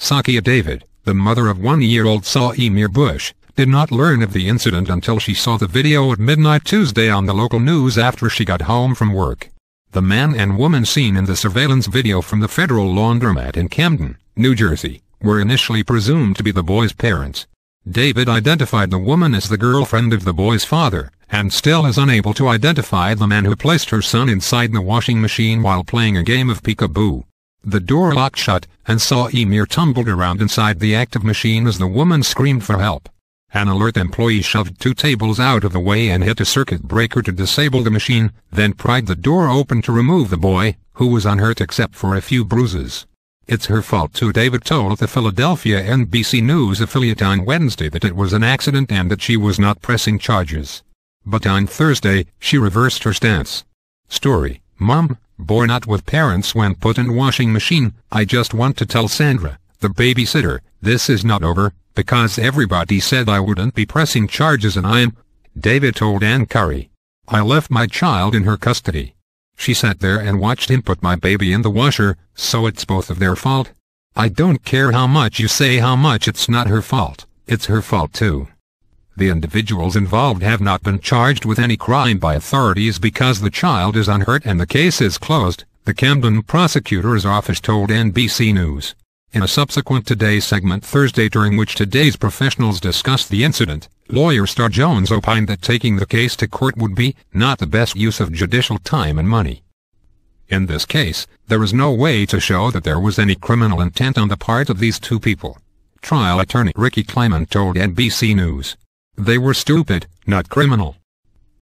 Sakia David, the mother of 1-year-old Saimir Bush, did not learn of the incident until she saw the video at midnight Tuesday on the local news after she got home from work. The man and woman seen in the surveillance video from the federal laundromat in Camden, New Jersey, were initially presumed to be the boy's parents. David identified the woman as the girlfriend of the boy's father, and still is unable to identify the man who placed her son inside the washing machine while playing a game of peekaboo. The door locked shut, and Saimir tumbled around inside the active machine as the woman screamed for help. An alert employee shoved 2 tables out of the way and hit a circuit breaker to disable the machine, then pried the door open to remove the boy, who was unhurt except for a few bruises. "It's her fault too," David told the Philadelphia NBC News affiliate on Wednesday that it was an accident and that she was not pressing charges. But on Thursday, she reversed her stance. Story: Mom, boy not with parents when put in washing machine. I just want to tell Sandra, the babysitter, this is not over, because everybody said I wouldn't be pressing charges and I'm, David told Ann Curry. I left my child in her custody. She sat there and watched him put my baby in the washer, so it's both of their fault. I don't care how much you say how much it's not her fault, it's her fault too. The individuals involved have not been charged with any crime by authorities because the child is unhurt and the case is closed, the Camden prosecutor's office told NBC News. In a subsequent Today segment Thursday during which Today's professionals discussed the incident, lawyer Star Jones opined that taking the case to court would be not the best use of judicial time and money. In this case, there is no way to show that there was any criminal intent on the part of these 2 people. Trial attorney Ricky Kleiman told NBC News. They were stupid, not criminal.